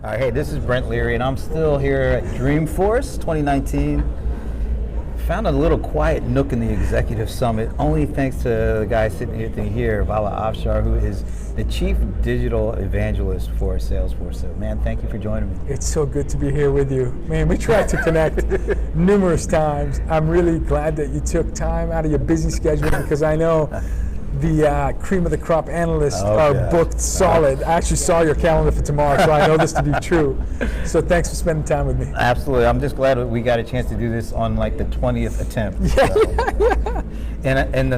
All right, hey, this is Brent Leary, and I'm still here at Dreamforce 2019. Found a little quiet nook in the Executive Summit, only thanks to the guy sitting here, Vala Afshar, who is the Chief Digital Evangelist for Salesforce. So, man, thank you for joining me. It's so good to be here with you. Man, we tried to connect numerous times. I'm really glad that you took time out of your busy schedule, because I know the cream of the crop analysts are booked solid. I actually saw your calendar for tomorrow, so I know this to be true. So thanks for spending time with me. Absolutely. I'm just glad that we got a chance to do this on like the 20th attempt. And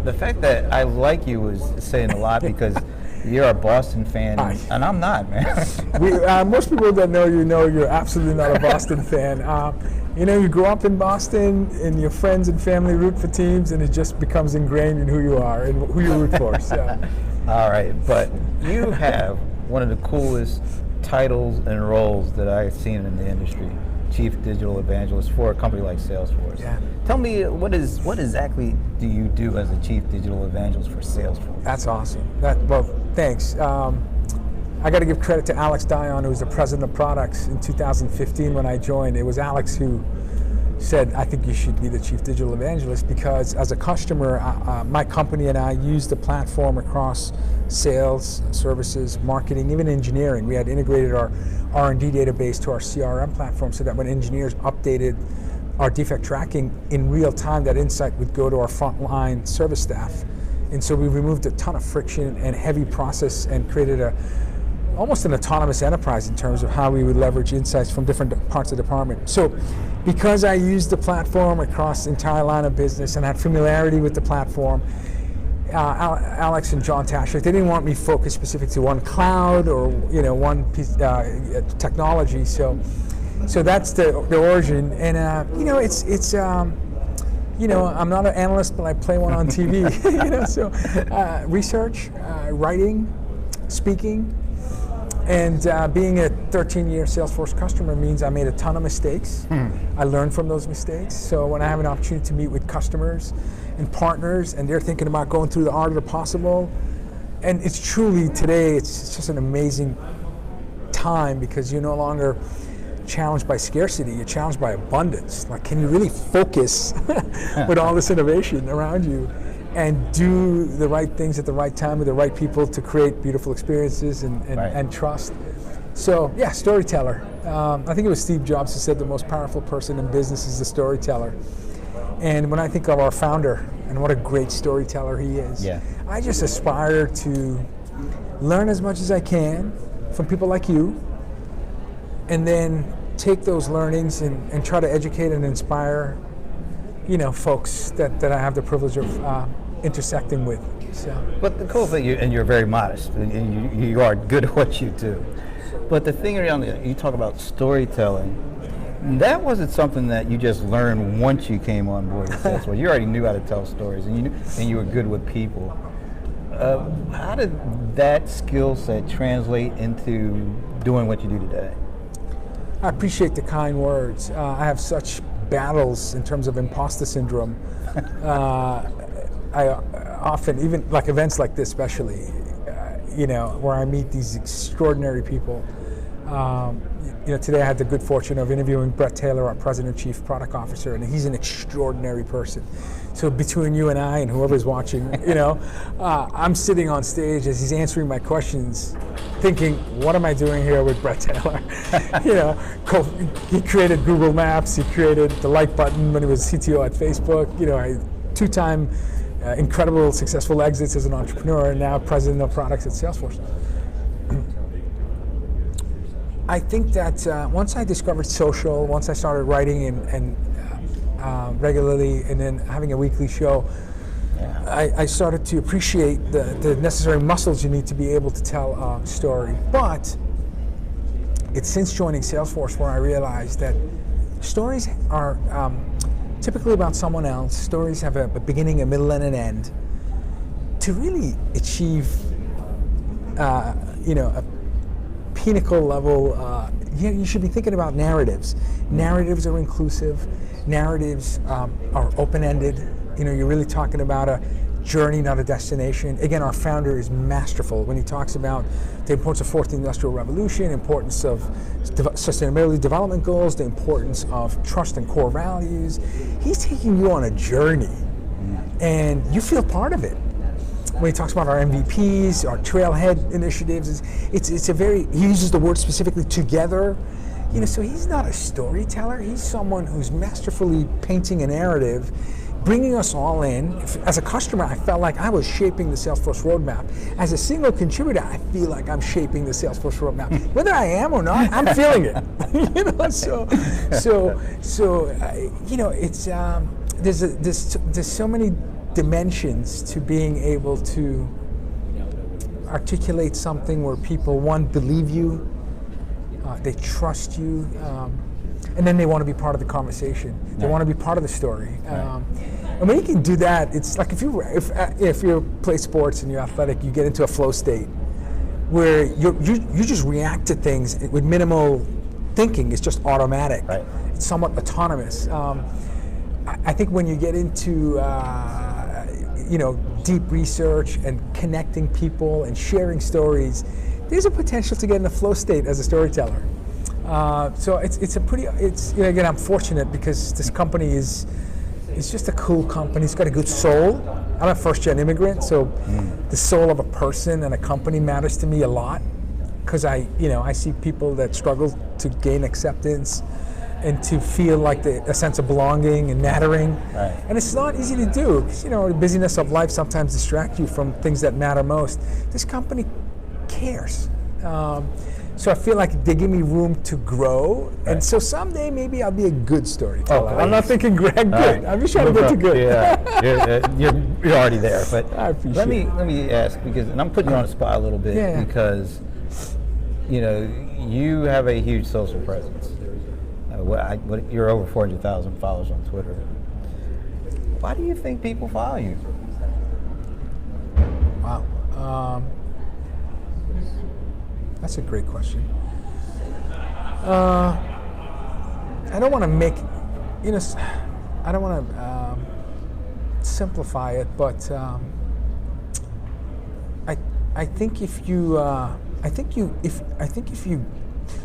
the fact that I like you is saying a lot, because you're a Boston fan, and I'm not, man. Most people that know you're absolutely not a Boston fan. You grow up in Boston, and your friends and family root for teams, and it just becomes ingrained in who you are and who you root for. So. All right, but you have one of the coolest titles and roles that I've seen in the industry: Chief Digital Evangelist for a company like Salesforce. Yeah. Tell me, what exactly do you do as a Chief Digital Evangelist for Salesforce? That's awesome. Well, thanks. I got to give credit to Alex Dion, who was the president of products in 2015 when I joined. It was Alex who said, I think you should be the Chief Digital Evangelist, because as a customer, my company and I used the platform across sales, services, marketing, even engineering. We had integrated our R&D database to our CRM platform, so that when engineers updated our defect tracking in real time, that insight would go to our frontline service staff. And so we removed a ton of friction and heavy process and created almost an autonomous enterprise in terms of how we would leverage insights from different parts of the department. So because I used the platform across the entire line of business and had familiarity with the platform, Alex and John Tashik, they didn't want me focused specific to one cloud or one piece technology. So that's the origin. And it's I'm not an analyst, but I play one on TV. So research, writing, speaking. And being a 13-year Salesforce customer means I made a ton of mistakes. I learned from those mistakes. So when I have an opportunity to meet with customers and partners, and they're thinking about going through the art of the possible, and it's truly today, it's just an amazing time, because you're no longer challenged by scarcity, you're challenged by abundance. Like, can you really focus with all this innovation around you and do the right things at the right time with the right people to create beautiful experiences and trust? So yeah, storyteller. I think it was Steve Jobs who said the most powerful person in business is the storyteller. And when I think of our founder and what a great storyteller he is, I just aspire to learn as much as I can from people like you, and then take those learnings and try to educate and inspire folks that I have the privilege of intersecting with. So. But the cool thing, you're very modest, and you are good at what you do. But the thing around you talk about storytelling, that wasn't something that you just learned once you came on board with Salesforce. You already knew how to tell stories, and you were good with people. How did that skill set translate into doing what you do today? I appreciate the kind words. I have such battles in terms of imposter syndrome. I often, even like events like this especially, where I meet these extraordinary people. Today I had the good fortune of interviewing Brett Taylor, our President and Chief Product Officer, and he's an extraordinary person. So between you and I and whoever's watching, I'm sitting on stage as he's answering my questions, thinking, what am I doing here with Brett Taylor? He created Google Maps, he created the like button when he was CTO at Facebook, two-time incredible successful exits as an entrepreneur, and now president of products at Salesforce. I think that once I discovered social, once I started writing and regularly, and then having a weekly show, I started to appreciate the necessary muscles you need to be able to tell a story. But it's since joining Salesforce where I realized that stories are typically about someone else. Stories have a beginning, a middle, and an end. To really achieve, a pinnacle level, you should be thinking about narratives. Narratives are inclusive. Narratives are open-ended. You're really talking about a journey, not a destination. Again, our founder is masterful when he talks about the importance of fourth industrial revolution, importance of sustainability development goals, the importance of trust and core values. He's taking you on a journey, and you feel part of it. When he talks about our MVPs, our trailhead initiatives, it's a very, he uses the word specifically together. You know, so he's not a storyteller. He's someone who's masterfully painting a narrative, bringing us all in. As a customer, I felt like I was shaping the Salesforce roadmap. As a single contributor, I feel like I'm shaping the Salesforce roadmap. Whether I am or not, I'm feeling it. You know, you know, it's there's so many dimensions to being able to articulate something where people, one, believe you, they trust you, and then they want to be part of the conversation. They want to be part of the story. And when you can do that, it's like if you play sports and you're athletic, you get into a flow state where you just react to things with minimal thinking. It's just automatic. Right. It's somewhat autonomous. I think when you get into you know, deep research and connecting people and sharing stories, there's a potential to get in a flow state as a storyteller. So it's you know, again, I'm fortunate because this company is just a cool company. It's got a good soul. I'm a first-gen immigrant, so the soul of a person and a company matters to me a lot, because I see people that struggle to gain acceptance and to feel like a sense of belonging and mattering. Right. And it's not easy to do, because, you know, the busyness of life sometimes distracts you from things that matter most. This company cares. So I feel like they give me room to grow, and so someday maybe I'll be a good storyteller. I'm not thinking Greg good. Right. I'm just trying to get to good. Yeah, you're already there. But I appreciate let me ask, because, and I'm putting you on the spot a little bit, because you know, you have a huge social presence. You're over 400,000 followers on Twitter. Why do you think people follow you? Wow. That's a great question. I don't want to make, you know, I don't want to simplify it, but I think if you,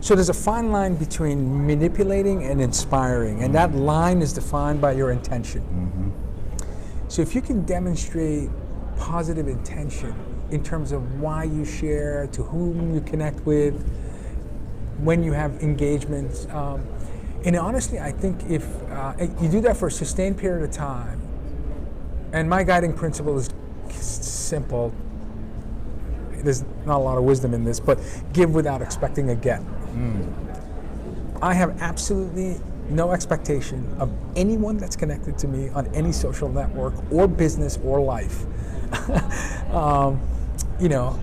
so there's a fine line between manipulating and inspiring, and that line is defined by your intention. So if you can demonstrate positive intention in terms of why you share, to whom you connect with, when you have engagements, and honestly, I think if you do that for a sustained period of time, and my guiding principle is simple, there's not a lot of wisdom in this, but give without expecting a get. I have absolutely no expectation of anyone that's connected to me on any social network or business or life. You know,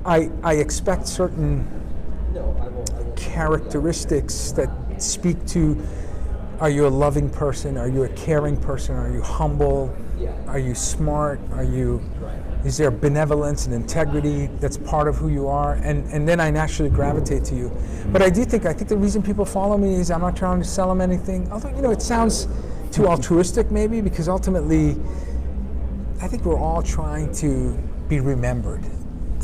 I expect certain characteristics that speak to, are you a loving person? Are you a caring person? Are you humble? Are you smart? Is there benevolence and integrity that's part of who you are? And then I naturally gravitate to you. But I think the reason people follow me is I'm not trying to sell them anything. Although, you know, it sounds too altruistic maybe, because ultimately I think we're all trying to be remembered.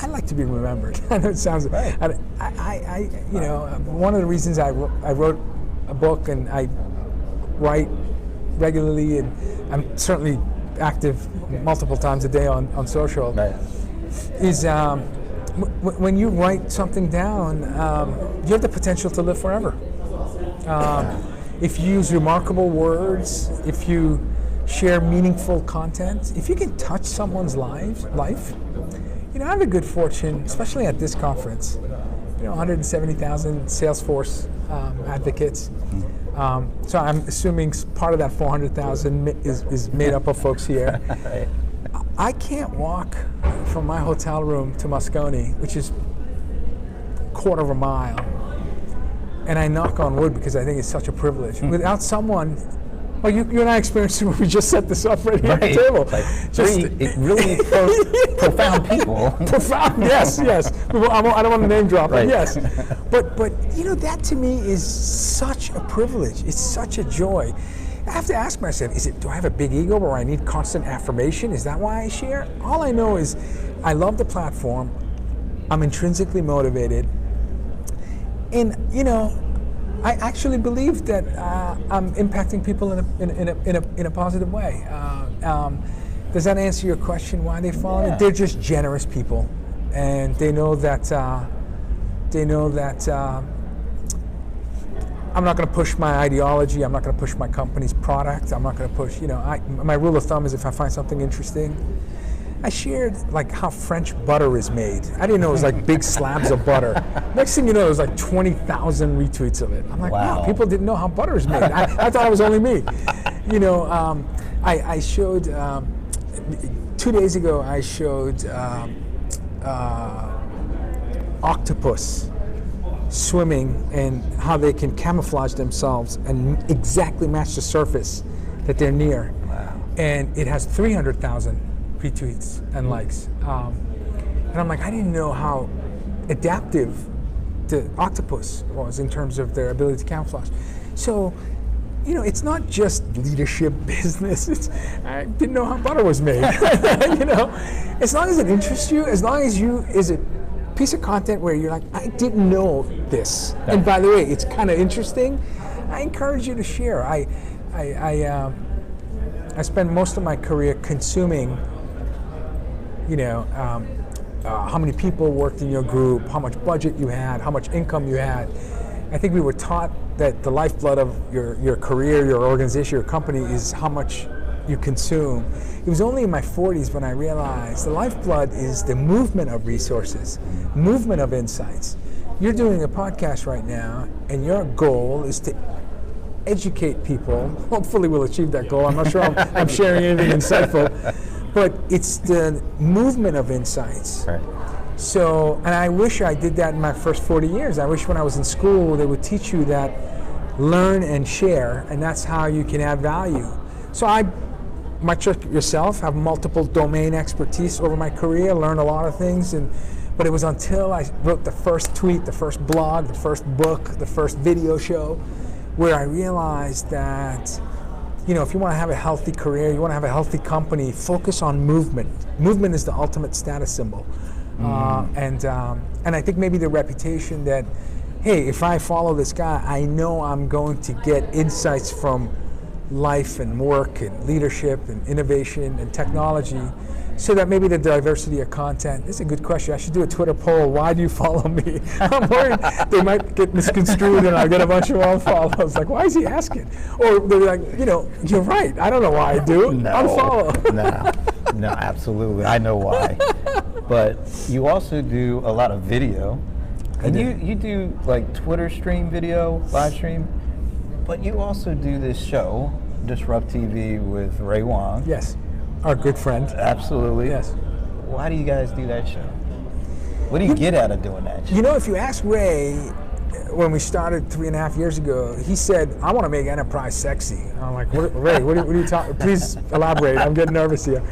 I like to be remembered. I know it sounds, right. I you know, one of the reasons I wrote a book and I write regularly, and I'm certainly active multiple times a day on social, right, is when you write something down, you have the potential to live forever. If you use remarkable words, if you share meaningful content, if you can touch someone's life, you know, I have a good fortune, especially at this conference, you know, 170,000 Salesforce advocates. So I'm assuming part of that 400,000 is made up of folks here. Right. I can't walk from my hotel room to Moscone, which is a quarter of a mile, and I knock on wood because I think it's such a privilege. Without someone, well, you and I experienced it when we just set this up right here at the table. Like really profound people. Profound, yes. I don't want to name drop, right. But yes. But you know, that to me is such a privilege. It's such a joy. I have to ask myself, do I have a big ego where I need constant affirmation? Is that why I share? All I know is I love the platform. I'm intrinsically motivated. And, I actually believe that I'm impacting people in a positive way. Does that answer your question? Why they follow me? They're just generous people, and they know that I'm not going to push my ideology. I'm not going to push my company's product. I'm not going to push. My rule of thumb is if I find something interesting. I shared like how French butter is made. I didn't know it was like big slabs of butter. Next thing you know, there was like 20,000 retweets of it. I'm like, wow, people didn't know how butter is made. I thought it was only me. I showed, 2 days ago, I showed octopus swimming and how they can camouflage themselves and exactly match the surface that they're near. Wow. And it has 300,000 retweets and likes. And I'm like, I didn't know how adaptive the octopus was in terms of their ability to camouflage. So, it's not just leadership business. I didn't know how butter was made. As long as it interests you, as long as is a piece of content where you're like, I didn't know this. Yeah. And by the way, it's kind of interesting. I encourage you to share. I spent most of my career consuming how many people worked in your group, how much budget you had, how much income you had. I think we were taught that the lifeblood of your career, your organization, your company is how much you consume. It was only in my 40s when I realized the lifeblood is the movement of resources, movement of insights. You're doing a podcast right now, and your goal is to educate people. Hopefully we'll achieve that goal. I'm not sure I'm sharing anything insightful. But it's the movement of insights. Right. So, and I wish I did that in my first 40 years. I wish when I was in school they would teach you that learn and share, and that's how you can add value. So I, much like yourself, have multiple domain expertise over my career, learned a lot of things, but it was until I wrote the first tweet, the first blog, the first book, the first video show, where I realized that if you want to have a healthy career, you want to have a healthy company, focus on movement. Movement is the ultimate status symbol. And I think maybe the reputation that, hey, if I follow this guy, I know I'm going to get insights from life and work and leadership and innovation and technology, so that maybe the diversity of content. This is a good question. I should do a Twitter poll. Why do you follow me? I'm worried they might get misconstrued and I get a bunch of unfollows. Like, why is he asking? Or they're like, you're right. I don't know why I do. Unfollow. No, absolutely. I know why. But you also do a lot of video. And you do like Twitter stream video, live stream. But you also do this show, Disrupt TV with Ray Wong. Yes. Our good friend. Absolutely. Yes. Why do you guys do that show? What do you get out of doing that show? If you ask Ray, when we started 3.5 years ago, he said, I want to make enterprise sexy. And I'm like, Ray, what are you talking? Please elaborate. I'm getting nervous here.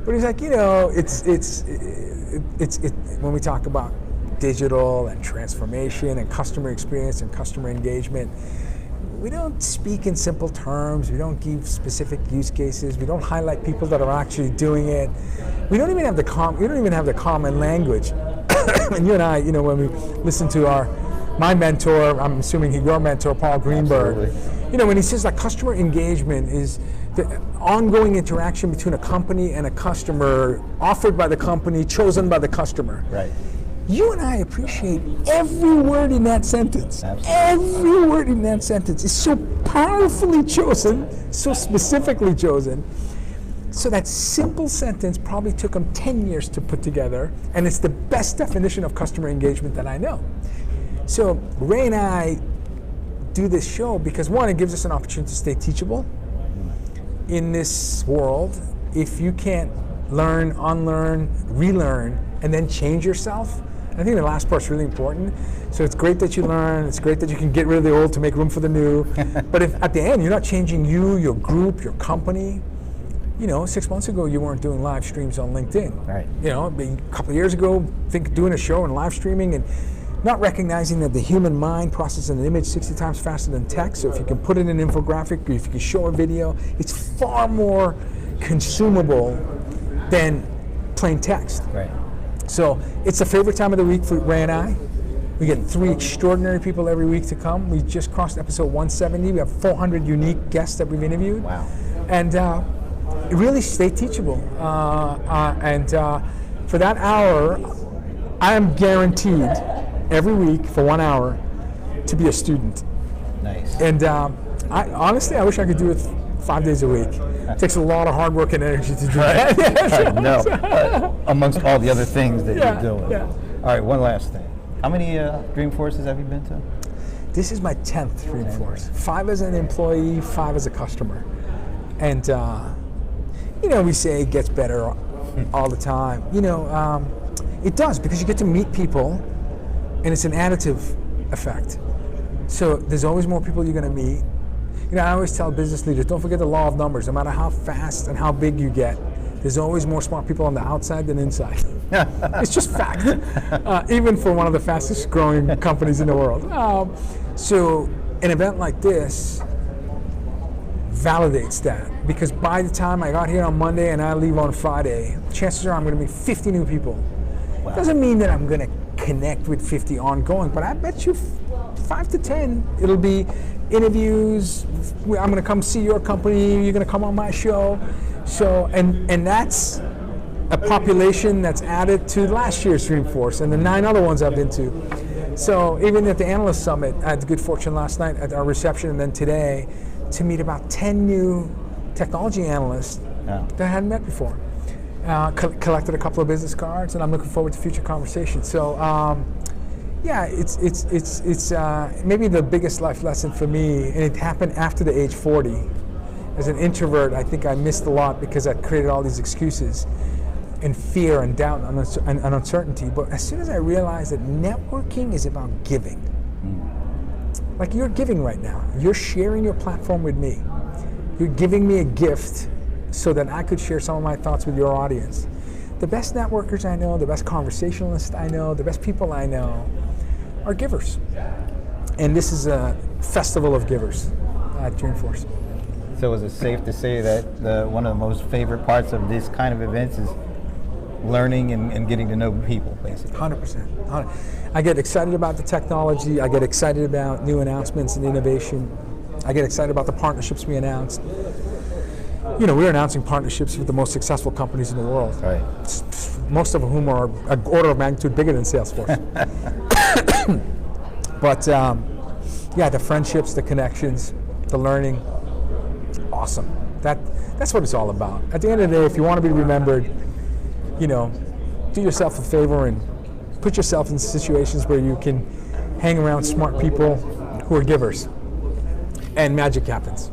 But he's like, it's when we talk about digital and transformation and customer experience and customer engagement, we don't speak in simple terms. We don't give specific use cases. We don't highlight people that are actually doing it. We don't even have the common language. And you and I, when we listen to my mentor, I'm assuming your mentor, Paul Greenberg. Absolutely. When he says that customer engagement is the ongoing interaction between a company and a customer, offered by the company, chosen by the customer. Right. You and I appreciate every word in that sentence. Absolutely. Every word in that sentence is so powerfully chosen, so specifically chosen. So that simple sentence probably took them 10 years to put together, and it's the best definition of customer engagement that I know. So Ray and I do this show because, one, it gives us an opportunity to stay teachable in this world. If you can't learn, unlearn, relearn, and then change yourself, I think the last part's really important. So it's great that you learn, it's great that you can get rid of the old to make room for the new, but if at the end you're not changing you, your group, your company, 6 months ago you weren't doing live streams on LinkedIn. Right. A couple of years ago, doing a show and live streaming, and not recognizing that the human mind processes an image 60 times faster than text. So if you can put it in an infographic, or if you can show a video, it's far more consumable than plain text. Right. So it's a favorite time of the week for Ray and I. We get 3 extraordinary people every week to come. We just crossed episode 170. We have 400 unique guests that we've interviewed. Wow. And really stay teachable. For that hour, I am guaranteed every week for 1 hour to be a student. Nice. And honestly, I wish I could do it 5 days a week. It takes a lot of hard work and energy to do that. No, amongst all the other things that Yeah, you're doing. yeah. All right, one last thing. How many Dreamforces have you been to? This is my 10th Dreamforce. 5 as an employee, 5 as a customer. And, we say it gets better all the time. It does, because you get to meet people, and it's an additive effect. So there's always more people you're going to meet. I always tell business leaders, don't forget the law of numbers. No matter how fast and how big you get, there's always more smart people on the outside than inside. It's just fact, even for one of the fastest growing companies in the world. So an event like this validates that, because by the time I got here on Monday and I leave on Friday, chances are I'm going to meet 50 new people. Wow. Doesn't mean that I'm going to connect with 50 ongoing, but I bet you 5 to 10, it'll be interviews. I'm going to come see your company. You're going to come on my show. So, and that's a population that's added to last year's Dreamforce and the 9 other ones I've been to. So even at the Analyst Summit, I had the good fortune last night at our reception and then today to meet about 10 new technology analysts that I hadn't met before. Collected a couple of business cards, and I'm looking forward to future conversations. So, it's maybe the biggest life lesson for me, and it happened after the age 40. As an introvert, I think I missed a lot because I created all these excuses and fear and doubt and uncertainty. But as soon as I realized that networking is about giving, like you're giving right now, you're sharing your platform with me. You're giving me a gift so that I could share some of my thoughts with your audience. The best networkers I know, the best conversationalists I know, the best people I know are givers. And this is a festival of givers at Dreamforce. So is it safe to say that one of the most favorite parts of this kind of events is learning and getting to know people, basically? 100%. I get excited about the technology. I get excited about new announcements and innovation. I get excited about the partnerships we announced. We're announcing partnerships with the most successful companies in the world. Right. Most of whom are an order of magnitude bigger than Salesforce. But the friendships, the connections, the learning, awesome. That's what it's all about. At the end of the day, if you want to be remembered, do yourself a favor and put yourself in situations where you can hang around smart people who are givers, and magic happens.